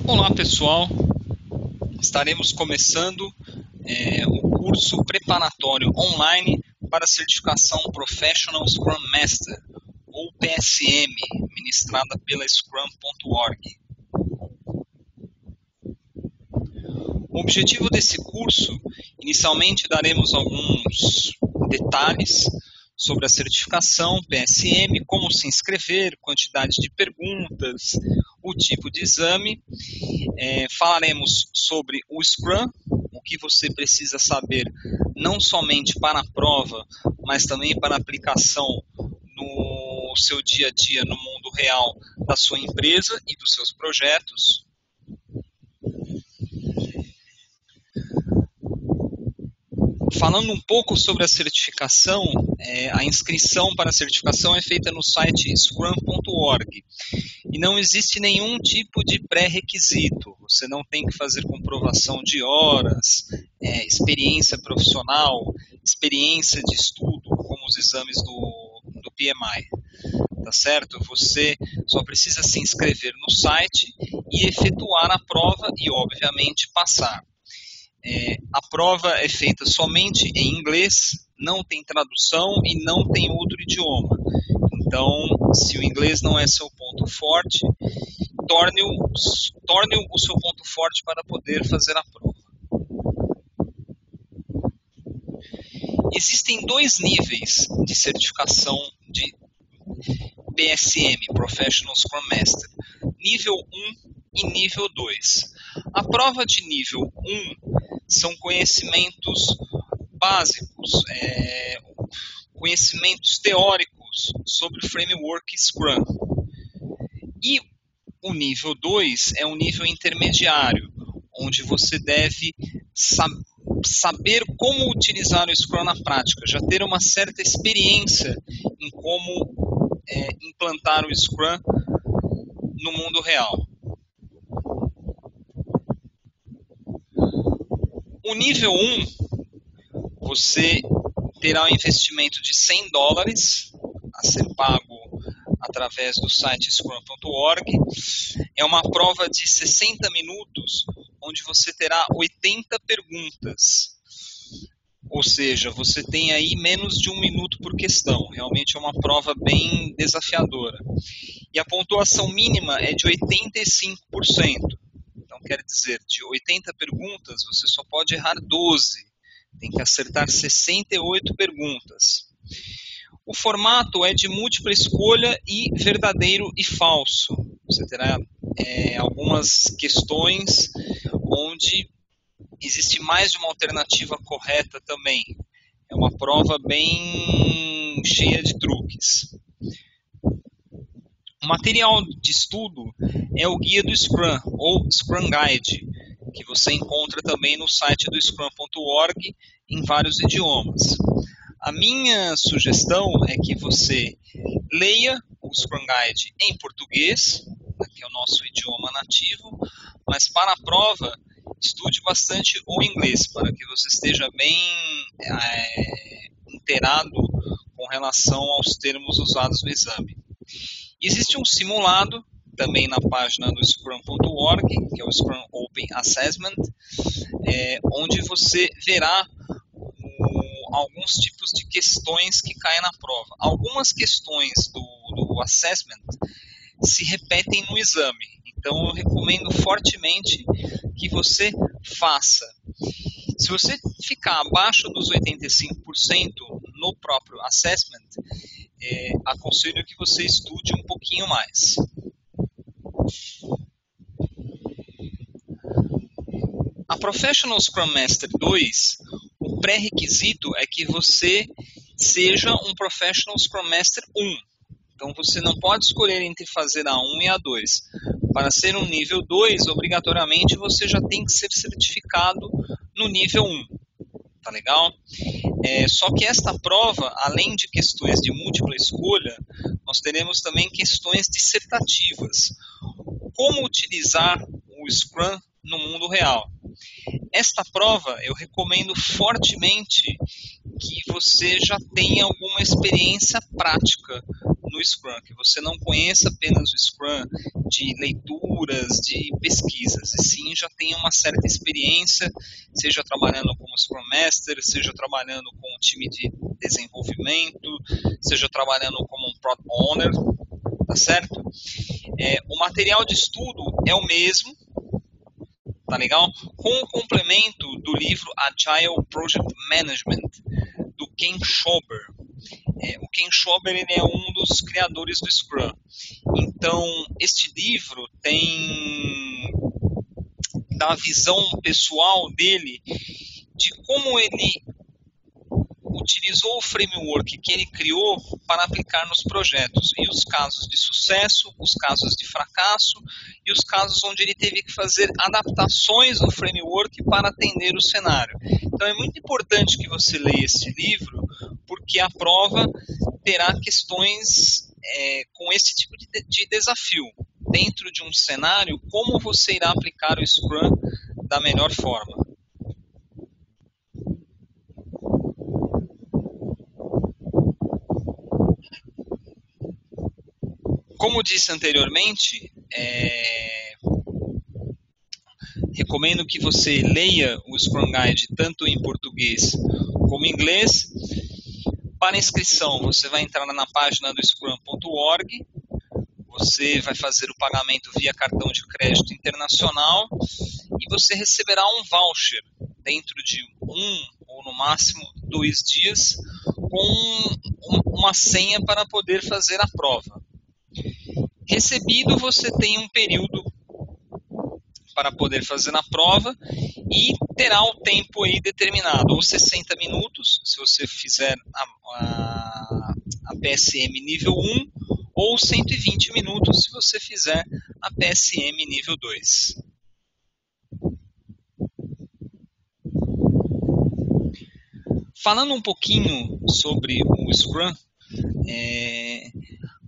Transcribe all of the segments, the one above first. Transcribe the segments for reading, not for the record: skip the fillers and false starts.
Olá pessoal, estaremos começando o curso preparatório online para a certificação Professional Scrum Master, ou PSM, ministrada pela Scrum.org. O objetivo desse curso, inicialmente daremos alguns detalhes sobre a certificação PSM, como se inscrever, quantidade de perguntas, o tipo de exame. Falaremos sobre o Scrum, o que você precisa saber não somente para a prova, mas também para a aplicação no seu dia a dia, no mundo real da sua empresa e dos seus projetos. Falando um pouco sobre a certificação, a inscrição para a certificação é feita no site scrum.org e não existe nenhum tipo de pré-requisito. Você não tem que fazer comprovação de horas, experiência profissional, experiência de estudo, como os exames do PMI. Tá certo? Você só precisa se inscrever no site e efetuar a prova e, obviamente, passar. A prova é feita somente em inglês, não tem tradução e não tem outro idioma. Então, se o inglês não é seu ponto forte, torne-o o seu ponto forte para poder fazer a prova. Existem dois níveis de certificação de PSM, Professional Scrum Master, nível 1 e nível 2. A prova de nível 1 são conhecimentos básicos, conhecimentos teóricos sobre o framework Scrum. E o nível 2 é um nível intermediário, onde você deve saber como utilizar o Scrum na prática, já ter uma certa experiência em como implantar o Scrum no mundo real. O nível 1, você terá um investimento de $100 a ser pago através do site scrum.org. É uma prova de 60 minutos, onde você terá 80 perguntas. Ou seja, você tem aí menos de 1 minuto por questão. Realmente é uma prova bem desafiadora. E a pontuação mínima é de 85%. Então, quer dizer, de 80 perguntas, você só pode errar 12. Tem que acertar 68 perguntas. O formato é de múltipla escolha e verdadeiro e falso. Você terá algumas questões onde existe mais de uma alternativa correta também. É uma prova bem cheia de truques. O material de estudo é o guia do Scrum, ou Scrum Guide, que você encontra também no site do Scrum.org em vários idiomas. A minha sugestão é que você leia o Scrum Guide em português, que é o nosso idioma nativo, mas para a prova, estude bastante o inglês, para que você esteja bem inteirado com relação aos termos usados no exame. Existe um simulado também na página do Scrum.org, que é o Scrum Open Assessment, onde você verá alguns tipos de questões que caem na prova. Algumas questões do assessment se repetem no exame, então eu recomendo fortemente que você faça. Se você ficar abaixo dos 85% no próprio assessment, aconselho que você estude um pouquinho mais. A Professional Scrum Master 2, o pré-requisito é que você seja um Professional Scrum Master 1. Então você não pode escolher entre fazer a 1 e a 2. Para ser um nível 2, obrigatoriamente você já tem que ser certificado no nível 1. Tá legal? Só que esta prova, além de questões de múltipla escolha, nós teremos também questões dissertativas. Como utilizar o Scrum no mundo real? Esta prova eu recomendo fortemente que você já tenha alguma experiência prática no Scrum, que você não conheça apenas o Scrum de leitura leituras, de pesquisas, e sim já tem uma certa experiência, seja trabalhando como Scrum Master, seja trabalhando com um time de desenvolvimento, seja trabalhando como um Product Owner, tá certo? O material de estudo é o mesmo, tá legal? Com o complemento do livro Agile Project Management, do Ken Schober. O Ken Schober ele é um dos criadores do Scrum. Então, este livro tem da visão pessoal dele de como ele utilizou o framework que ele criou para aplicar nos projetos, e os casos de sucesso, os casos de fracasso e os casos onde ele teve que fazer adaptações no framework para atender o cenário. Então é muito importante que você leia este livro, porque a prova terá questões com esse tipo de desafio. Dentro de um cenário, como você irá aplicar o Scrum da melhor forma. Como disse anteriormente, recomendo que você leia o Scrum Guide tanto em português como em inglês. Para inscrição, você vai entrar na página do scrum.org, você vai fazer o pagamento via cartão de crédito internacional e você receberá um voucher dentro de 1 ou no máximo 2 dias com uma senha para poder fazer a prova. Recebido, você tem um período para poder fazer a prova e terá o tempo aí determinado, ou 60 minutos, se você fizer a PSM nível 1, ou 120 minutos, se você fizer a PSM nível 2. Falando um pouquinho sobre o Scrum,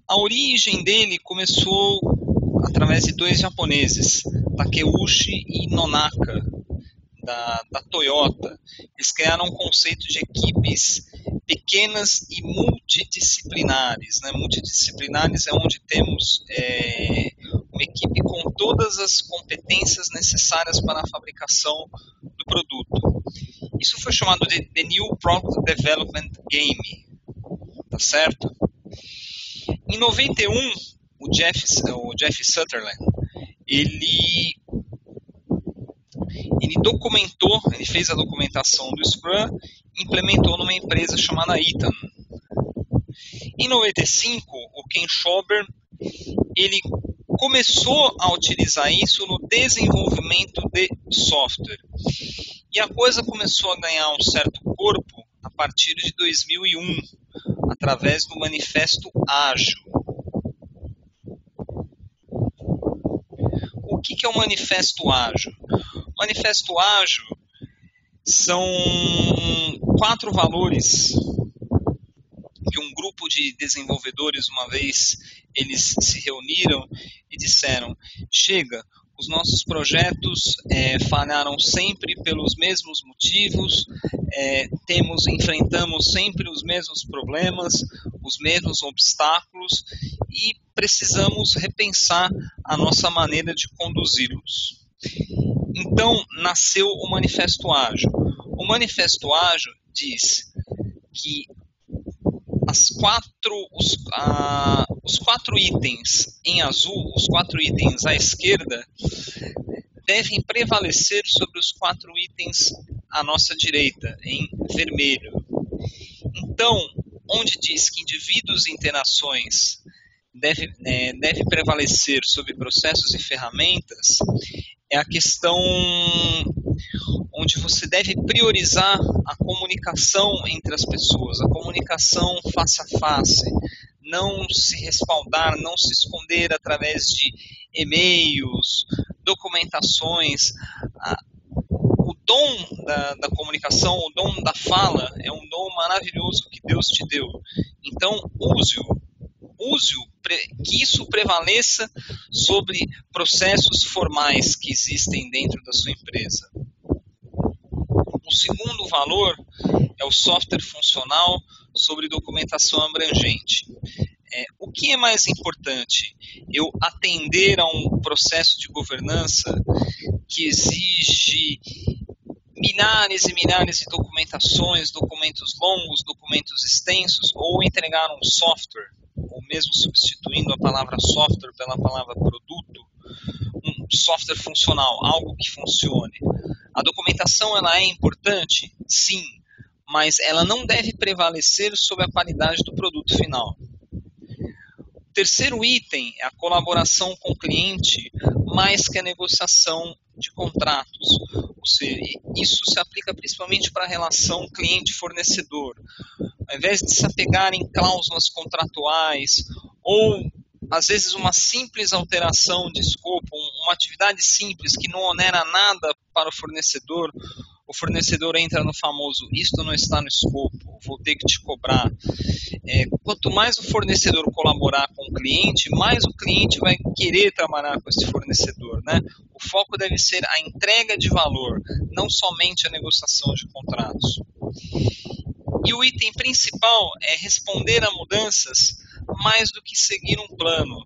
a origem dele começou através de 2 japoneses, Takeuchi e Nonaka, da Toyota. Eles criaram um conceito de equipes pequenas e multidisciplinares. Né? Multidisciplinares é onde temos uma equipe com todas as competências necessárias para a fabricação do produto. Isso foi chamado de The New Product Development Game, tá certo? Em 91, o Jeff Sutherland, ele documentou, ele fez a documentação do Scrum e implementou numa empresa chamada Eaton. Em 95, o Ken Schober, ele começou a utilizar isso no desenvolvimento de software. E a coisa começou a ganhar um certo corpo a partir de 2001, através do Manifesto Ágil. O que é o Manifesto Ágil? O Manifesto Ágil são 4 valores que um grupo de desenvolvedores, uma vez, eles se reuniram e disseram: chega, os nossos projetos falharam sempre pelos mesmos motivos, enfrentamos sempre os mesmos problemas, os mesmos obstáculos e precisamos repensar a nossa maneira de conduzi-los. Então, nasceu o Manifesto Ágil. O Manifesto Ágil diz que os 4 itens em azul, os 4 itens à esquerda, devem prevalecer sobre os 4 itens à nossa direita, em vermelho. Então, onde diz que indivíduos e interações deve prevalecer sobre processos e ferramentas, é a questão onde você deve priorizar a comunicação entre as pessoas, a comunicação face a face, não se respaldar, não se esconder através de e-mails, documentações. O dom da comunicação, o dom da fala, é um dom maravilhoso que Deus te deu. Então, use-o, que isso prevaleça sobre processos formais que existem dentro da sua empresa. O segundo valor é o software funcional sobre documentação abrangente. O que é mais importante? Eu atender a um processo de governança que exige milhares e milhares de documentações, documentos longos, documentos extensos, ou entregar um software, ou mesmo substituindo a palavra software pela palavra produto, um software funcional, algo que funcione. A documentação ela é importante? Sim, mas ela não deve prevalecer sobre a qualidade do produto final. O terceiro item é a colaboração com o cliente, mais que a negociação de contratos. Ou seja, isso se aplica principalmente para a relação cliente-fornecedor. Ao invés de se apegar em cláusulas contratuais ou às vezes uma simples alteração de escopo, uma atividade simples que não onera nada para o fornecedor entra no famoso isto não está no escopo, vou ter que te cobrar. Quanto mais o fornecedor colaborar com o cliente, mais o cliente vai querer trabalhar com esse fornecedor, né? O foco deve ser a entrega de valor, não somente a negociação de contratos. E o item principal é responder a mudanças mais do que seguir um plano.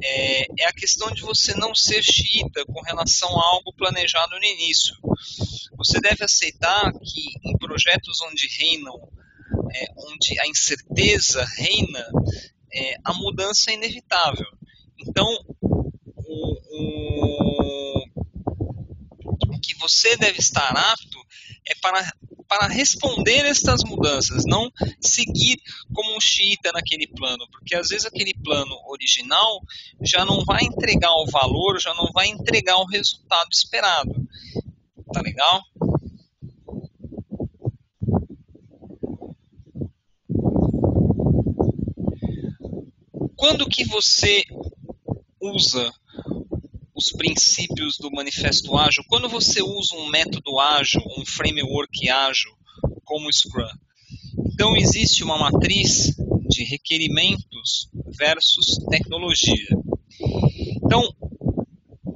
É a questão de você não ser xiita com relação a algo planejado no início. Você deve aceitar que em projetos onde a incerteza reina, a mudança é inevitável. Então, o que você deve estar apto é para responder estas mudanças, não seguir como um xiita naquele plano, porque às vezes aquele plano original já não vai entregar o valor, já não vai entregar o resultado esperado. Tá legal? Quando que você usa os princípios do Manifesto Ágil? Quando você usa um método ágil, um framework ágil, como o Scrum? Então, existe uma matriz de requerimentos versus tecnologia. Então,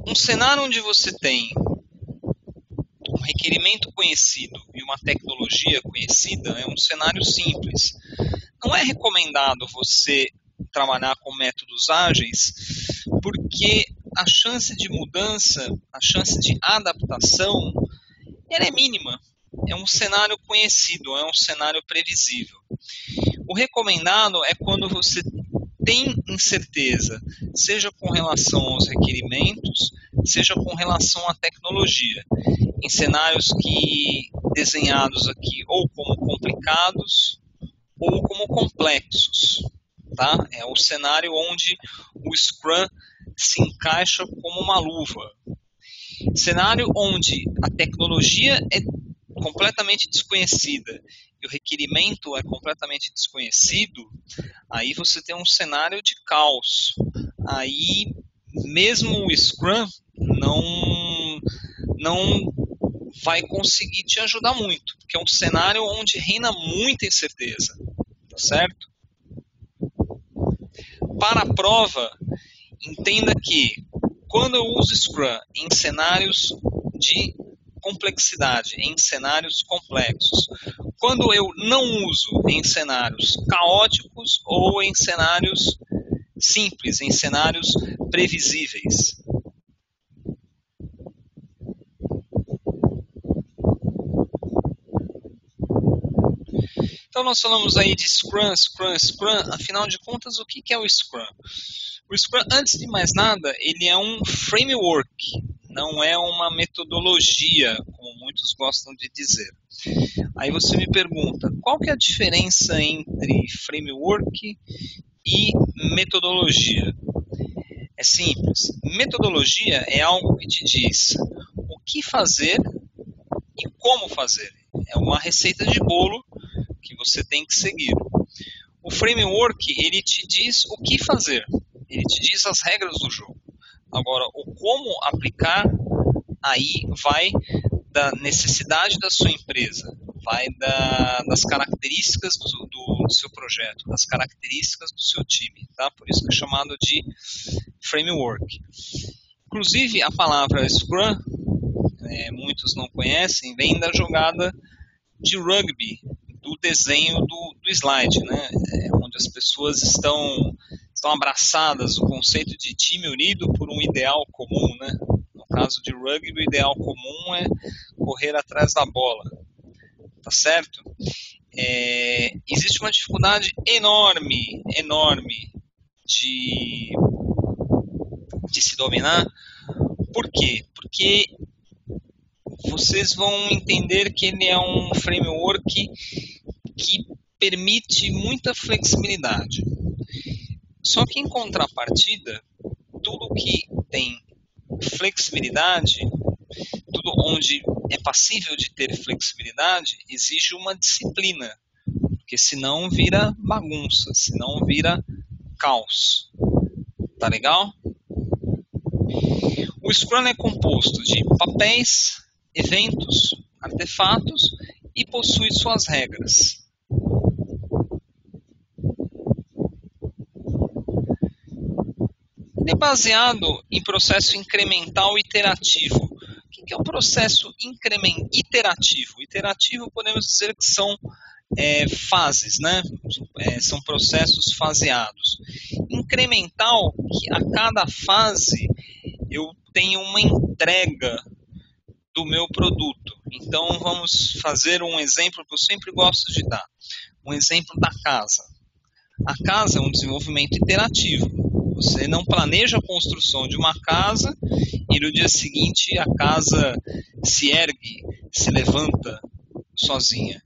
um cenário onde você tem um requerimento conhecido e uma tecnologia conhecida é um cenário simples. Não é recomendado você trabalhar com métodos ágeis, porque a chance de mudança, a chance de adaptação, ela é mínima. É um cenário conhecido, é um cenário previsível. O recomendado é quando você tem incerteza, seja com relação aos requerimentos, seja com relação à tecnologia, em cenários que desenhados aqui ou como complicados ou como complexos. Tá? É o cenário onde o Scrum se encaixa como uma luva. Cenário onde a tecnologia é completamente desconhecida e o requerimento é completamente desconhecido, aí você tem um cenário de caos. Aí mesmo o Scrum não vai conseguir te ajudar muito, porque é um cenário onde reina muita incerteza, tá certo? Para a prova, entenda que quando eu uso Scrum em cenários de complexidade, em cenários complexos, quando eu não uso em cenários caóticos ou em cenários simples, em cenários previsíveis. Então nós falamos aí de Scrum, afinal de contas, o que é o Scrum? O Scrum, antes de mais nada, ele é um framework, não é uma metodologia, como muitos gostam de dizer. Aí você me pergunta, qual que é a diferença entre framework e metodologia? É simples. Metodologia é algo que te diz o que fazer e como fazer. É uma receita de bolo que você tem que seguir. O framework, ele te diz o que fazer. Ele te diz as regras do jogo. Agora, o como aplicar, aí vai da necessidade da sua empresa, vai das características do seu projeto, das características do seu time, tá? Por isso que é chamado de framework. Inclusive, a palavra Scrum, muitos não conhecem, vem da jogada de rugby, do desenho do slide, né? Onde as pessoas estão estão abraçadas o conceito de time unido por um ideal comum, né? No caso de rugby, o ideal comum é correr atrás da bola, tá certo? Existe uma dificuldade enorme de se dominar. Por quê? Porque vocês vão entender que ele é um framework que permite muita flexibilidade. Só que em contrapartida, tudo que tem flexibilidade, tudo onde é passível de ter flexibilidade, exige uma disciplina, porque senão vira bagunça, senão vira caos. Tá legal? O Scrum é composto de papéis, eventos, artefatos e possui suas regras. É baseado em processo incremental iterativo. O que é um processo iterativo? Iterativo podemos dizer que são fases, né? São processos faseados. Incremental, que a cada fase eu tenho uma entrega do meu produto. Então vamos fazer um exemplo que eu sempre gosto de dar. Um exemplo da casa. A casa é um desenvolvimento iterativo. Você não planeja a construção de uma casa e no dia seguinte a casa se ergue, se levanta sozinha.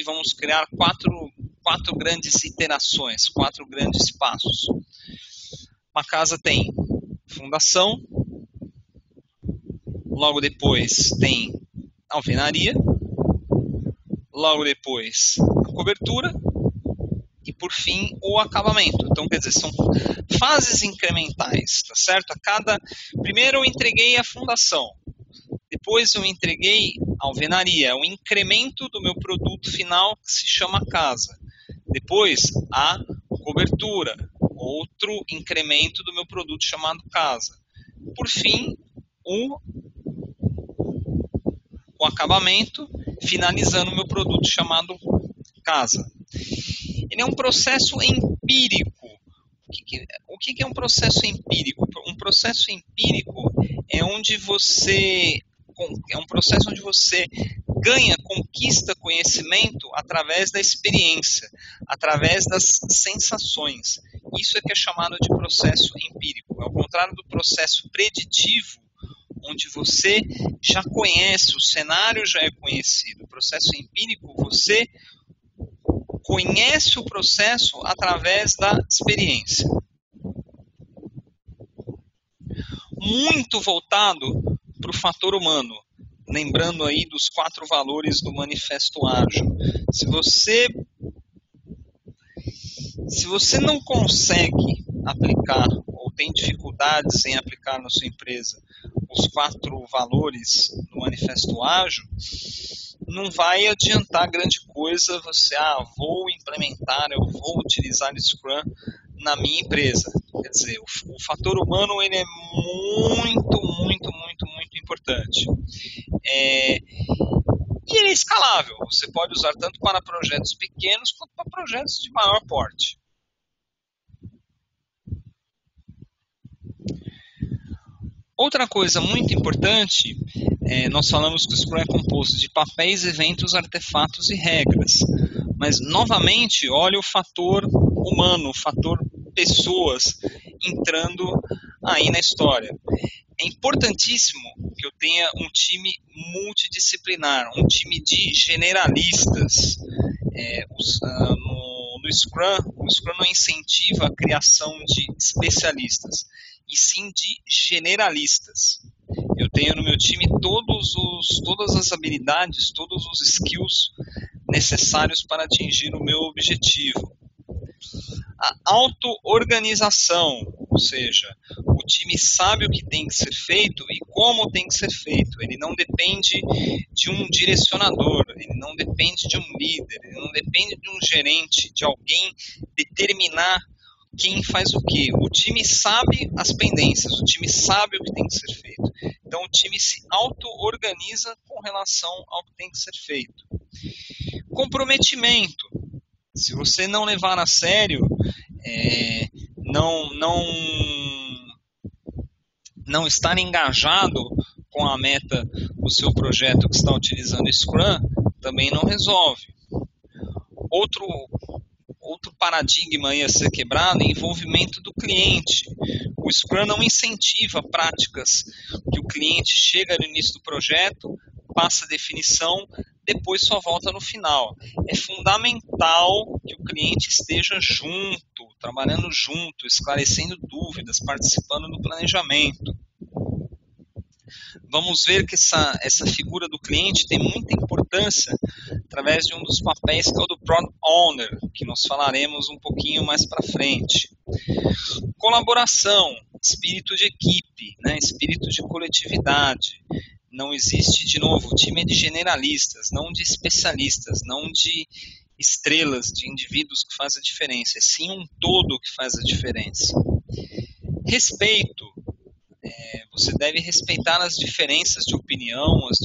Vamos criar quatro grandes iterações, 4 grandes passos. Uma casa tem fundação, logo depois tem alvenaria, logo depois a cobertura e por fim o acabamento. Então, quer dizer, são fases incrementais, tá certo? Primeiro eu entreguei a fundação, depois eu entreguei a alvenaria, o incremento do meu produto final que se chama casa. Depois a cobertura, outro incremento do meu produto chamado casa. Por fim, o acabamento, finalizando o meu produto chamado casa. Ele é um processo empírico. O que é um processo empírico? Um processo empírico é um processo onde você ganha, conquista conhecimento através da experiência, através das sensações. Isso é que é chamado de processo empírico. Ao contrário do processo preditivo, onde você já conhece, o cenário já é conhecido. O processo empírico, você conhece o processo através da experiência. Muito voltado para o fator humano, lembrando aí dos 4 valores do Manifesto Ágil. Se você não consegue aplicar ou tem dificuldades em aplicar na sua empresa os 4 valores do Manifesto Ágil, não vai adiantar grande coisa você, vou implementar, eu vou utilizar o Scrum na minha empresa. Quer dizer, o fator humano ele é muito, muito, muito, muito importante. E ele é escalável. Você pode usar tanto para projetos pequenos quanto para projetos de maior porte. Outra coisa muito importante, nós falamos que o Scrum é composto de papéis, eventos, artefatos e regras. Mas, novamente, olha o fator humano, o fator pessoas entrando aí na história. É importantíssimo que eu tenha um time multidisciplinar, um time de generalistas. No Scrum, o Scrum não incentiva a criação de especialistas, e sim de generalistas. Eu tenho no meu time todas as habilidades, todos os skills necessários para atingir o meu objetivo. A auto-organização, ou seja, o time sabe o que tem que ser feito e como tem que ser feito. Ele não depende de um direcionador, ele não depende de um líder, ele não depende de um gerente, de alguém determinar quem faz o quê. O time sabe as pendências, o time sabe o que tem que ser feito. Então o time se auto-organiza com relação ao que tem que ser feito. Comprometimento. Se você não levar a sério, não, não, não estar engajado com a meta do seu projeto que está utilizando Scrum, também não resolve. Outro paradigma a ser quebrado é o envolvimento do cliente. O Scrum não incentiva práticas que o cliente chega no início do projeto, passa a definição, depois só volta no final. É fundamental que o cliente esteja junto, trabalhando junto, esclarecendo dúvidas, participando do planejamento. Vamos ver que essa figura do cliente tem muita importância através de um dos papéis que é o do Product Owner, que nós falaremos um pouquinho mais para frente. Colaboração, espírito de equipe, né? Espírito de coletividade. Não existe, de novo, o time é de generalistas, não de especialistas, não de estrelas, de indivíduos que fazem a diferença, é sim um todo que faz a diferença. Respeito. Você deve respeitar as diferenças de opinião, as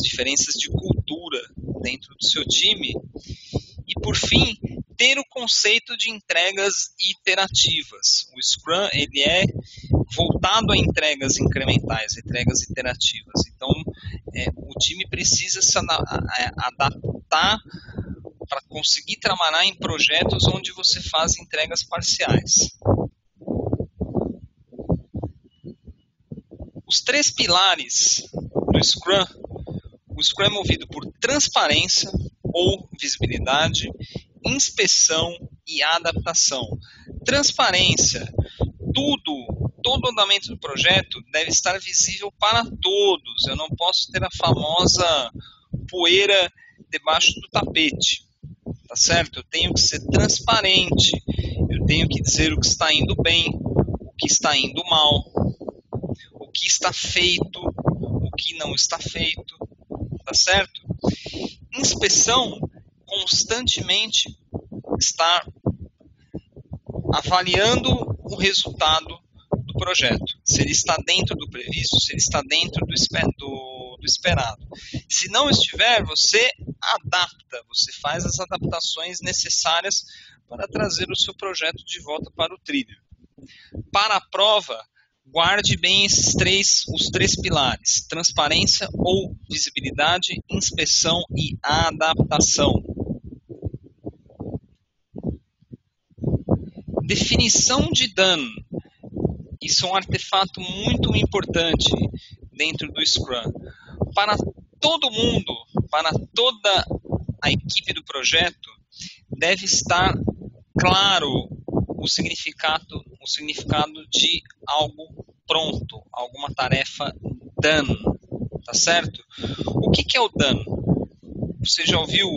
diferenças de cultura dentro do seu time. E, por fim, ter o conceito de entregas iterativas. O Scrum ele é voltado a entregas incrementais, entregas iterativas. Então, o time precisa se adaptar para conseguir trabalhar em projetos onde você faz entregas parciais. Os 3 pilares do Scrum, o Scrum é movido por transparência ou visibilidade, inspeção e adaptação. Transparência, todo o andamento do projeto deve estar visível para todos. Eu não posso ter a famosa poeira debaixo do tapete, tá certo? Eu tenho que ser transparente, eu tenho que dizer o que está indo bem, o que está indo mal, o que está feito, o que não está feito, tá certo? Inspeção, constantemente estar avaliando o resultado do projeto, se ele está dentro do previsto, se ele está dentro do esperado. Se não estiver, você adapta, você faz as adaptações necessárias para trazer o seu projeto de volta para o trilho. Para a prova, guarde bem os 3 pilares: transparência ou visibilidade, inspeção e adaptação. Definição de dano. Isso é um artefato muito importante dentro do Scrum. Para todo mundo, para toda a equipe do projeto, deve estar claro o significado de algo pronto, alguma tarefa done, tá certo? O que é o done? Você já ouviu,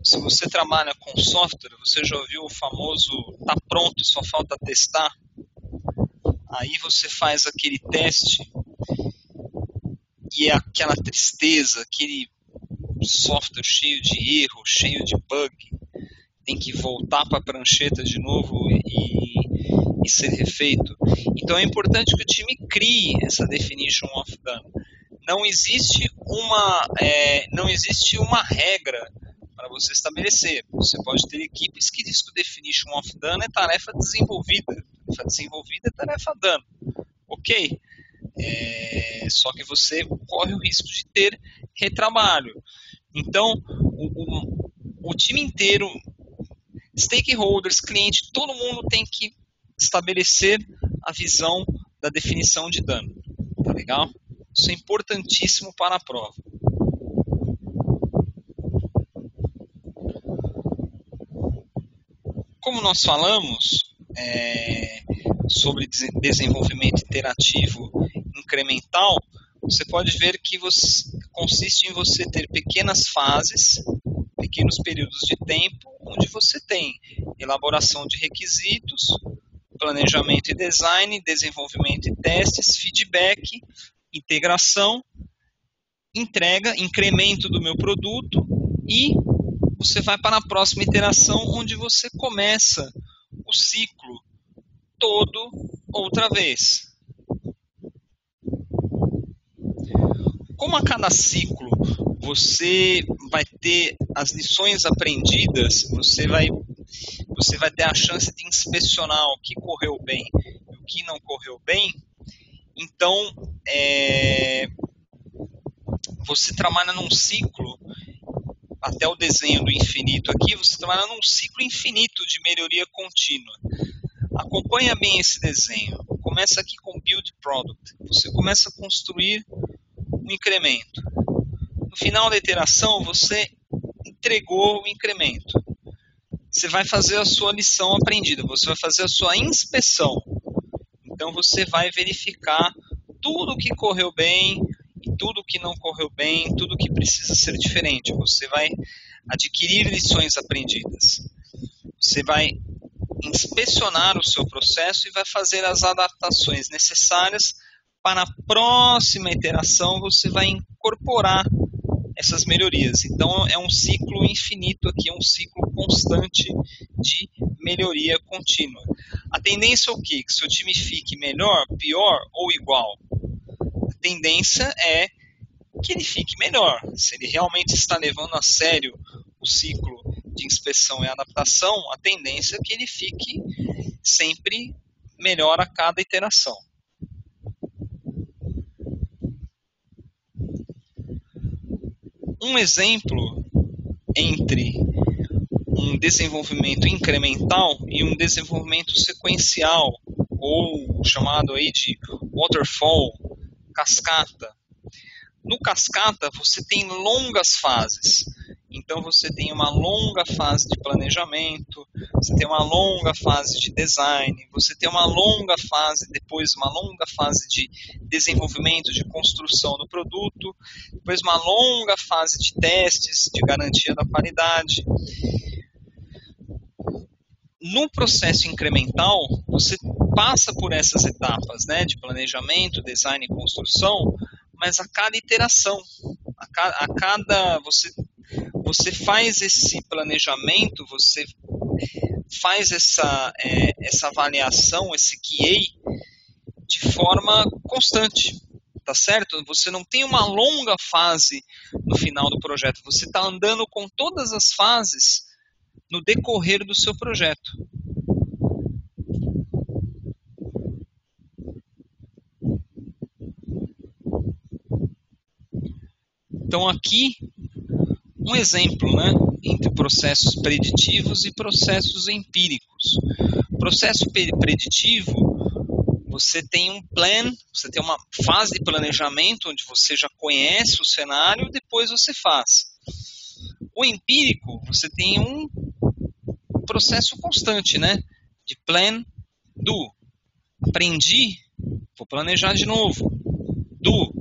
se você trabalha com software, você já ouviu o famoso tá pronto, só falta testar? Aí você faz aquele teste e é aquela tristeza, aquele software cheio de erro, cheio de bug, tem que voltar para a prancheta de novo e ser refeito. Então é importante que o time crie essa definition of done. Não existe uma regra para você estabelecer. Você pode ter equipes que dizem que o definition of done é tarefa desenvolvida. Tarefa desenvolvida é tarefa done. Ok? Só que você corre o risco de ter retrabalho. Então, o time inteiro, stakeholders, cliente, todo mundo tem que estabelecer a visão da definição de dano. Tá legal? Isso é importantíssimo para a prova. Como nós falamos sobre desenvolvimento iterativo incremental, você pode ver que consiste em você ter pequenas fases, pequenos períodos de tempo, onde você tem elaboração de requisitos, planejamento e design, desenvolvimento e testes, feedback, integração, entrega, incremento do meu produto e você vai para a próxima iteração, onde você começa o ciclo todo outra vez. Como a cada ciclo você vai ter as lições aprendidas, você vai ter a chance de inspecionar o que correu bem e o que não correu bem. Então, você trabalha num ciclo, até o desenho do infinito aqui, você trabalha num ciclo infinito de melhoria contínua. Acompanha bem esse desenho. Começa aqui com Build Product. Você começa a construir um incremento. No final da iteração, você entregou o incremento. Você vai fazer a sua lição aprendida, você vai fazer a sua inspeção. Então você vai verificar tudo que correu bem e tudo que não correu bem, tudo que precisa ser diferente. Você vai adquirir lições aprendidas. Você vai inspecionar o seu processo e vai fazer as adaptações necessárias para a próxima iteração. Você vai incorporar essas melhorias. Então é um ciclo infinito aqui, é um ciclo constante de melhoria contínua. A tendência é o quê? Que seu time fique melhor, pior ou igual? A tendência é que ele fique melhor. Se ele realmente está levando a sério o ciclo de inspeção e adaptação, a tendência é que ele fique sempre melhor a cada iteração. Um exemplo entre um desenvolvimento incremental e um desenvolvimento sequencial, ou chamado aí de waterfall, cascata. No cascata, você tem longas fases. Então, você tem uma longa fase de planejamento, você tem uma longa fase de design, você tem uma longa fase, depois uma longa fase de desenvolvimento, de construção do produto, depois uma longa fase de testes, de garantia da qualidade. No processo incremental, você passa por essas etapas, né, de planejamento, design e construção, mas a cada iteração, você faz esse planejamento, você faz essa avaliação, esse QA, de forma constante, tá certo? Você não tem uma longa fase no final do projeto, você está andando com todas as fases no decorrer do seu projeto. Então aqui, um exemplo, né, entre processos preditivos e processos empíricos. Processo preditivo, você tem um plan, você tem uma fase de planejamento onde você já conhece o cenário, depois você faz. O empírico, você tem um processo constante, né, de plan, do. Aprendi, vou planejar de novo. Do.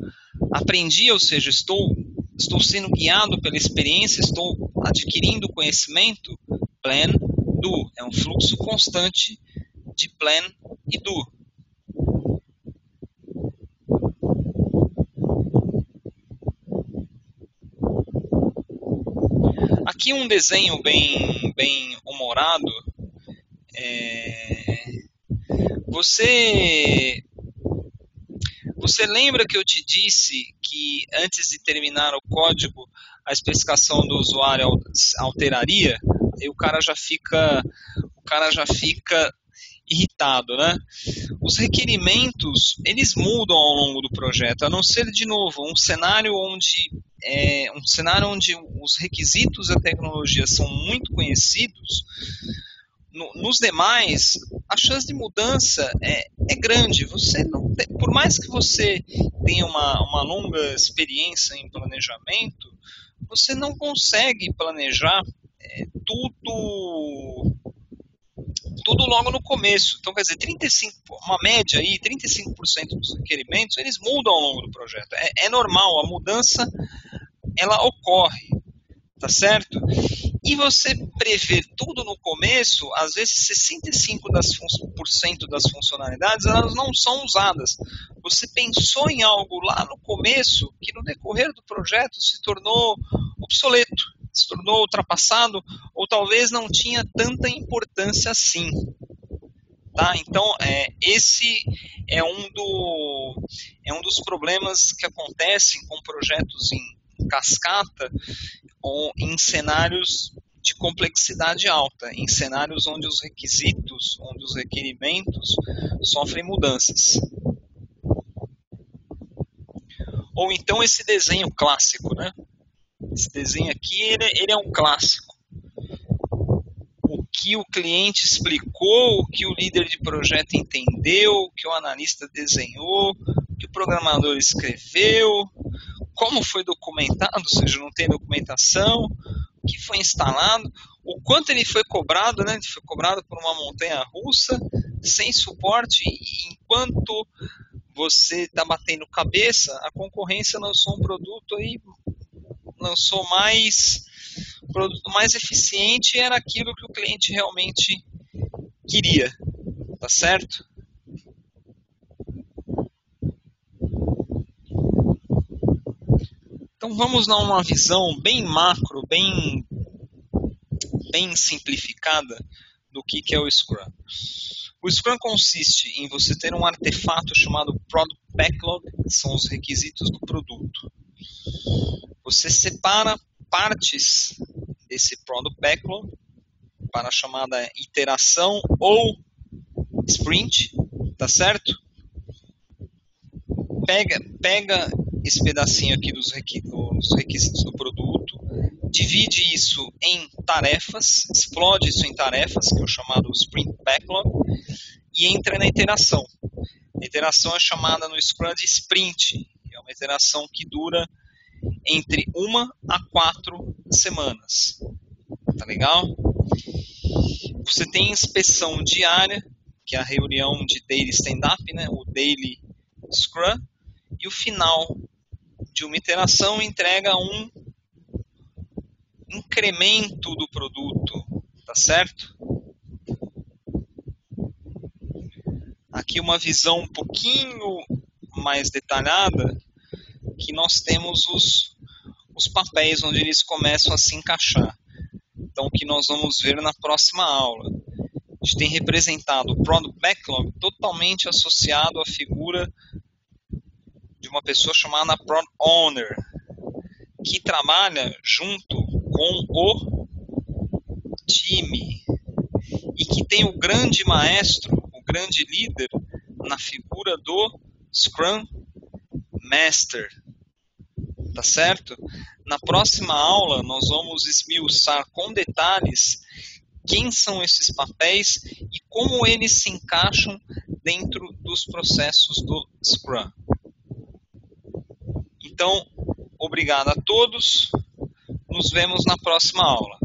Aprendi, ou seja, estou sendo guiado pela experiência, estou adquirindo conhecimento. Plan, do. É um fluxo constante de plan e do. Aqui um desenho bem humorado. Você lembra que eu te disse que antes de terminar o código, a especificação do usuário alteraria? Aí o cara já fica irritado, né? Os requerimentos, eles mudam ao longo do projeto, a não ser, de novo, um cenário onde os requisitos e a tecnologia são muito conhecidos. Nos demais, a chance de mudança é grande. Você não tem, por mais que você tenha uma longa experiência em planejamento, você não consegue planejar tudo logo no começo. Então, quer dizer, uma média aí, 35% dos requerimentos, eles mudam ao longo do projeto. É normal, a mudança, ela ocorre, tá certo? E você prever tudo no começo, às vezes 65% das funcionalidades, elas não são usadas. Você pensou em algo lá no começo, que no decorrer do projeto se tornou obsoleto, se tornou ultrapassado, ou talvez não tinha tanta importância assim. Tá? Então, esse é um dos problemas que acontecem com projetos cascata ou em cenários de complexidade alta, em cenários onde os requisitos, onde os requerimentos sofrem mudanças. Ou então esse desenho clássico, né? Esse desenho aqui, ele é um clássico. O que o cliente explicou, o que o líder de projeto entendeu, o que o analista desenhou, o que o programador escreveu, como foi documentado, ou seja, não tem documentação, o que foi instalado, o quanto ele foi cobrado, né? Ele foi cobrado por uma montanha russa, sem suporte, e enquanto você está batendo cabeça, a concorrência lançou um produto aí, lançou o produto mais eficiente, era aquilo que o cliente realmente queria, tá certo? Então vamos dar uma visão bem macro, bem simplificada do que é o Scrum. O Scrum consiste em você ter um artefato chamado Product Backlog, que são os requisitos do produto. Você separa partes desse Product Backlog para a chamada iteração ou sprint, tá certo? Pega esse pedacinho aqui dos requisitos do produto, divide isso em tarefas, explode isso em tarefas, que é o chamado Sprint Backlog, e entra na iteração. A iteração é chamada no Scrum de sprint, é uma iteração que dura entre 1 a 4 semanas. Tá legal? Você tem inspeção diária, que é a reunião de daily stand-up, né? O daily Scrum, e o final de uma iteração entrega um incremento do produto, tá certo? Aqui uma visão um pouquinho mais detalhada, que nós temos os papéis onde eles começam a se encaixar. Então, o que nós vamos ver na próxima aula. A gente tem representado o Product Backlog totalmente associado à figura de uma pessoa chamada Product Owner, que trabalha junto com o time e que tem o grande maestro, o grande líder na figura do Scrum Master, tá certo? Na próxima aula nós vamos esmiuçar com detalhes quem são esses papéis e como eles se encaixam dentro dos processos do Scrum. Então, obrigado a todos, nos vemos na próxima aula.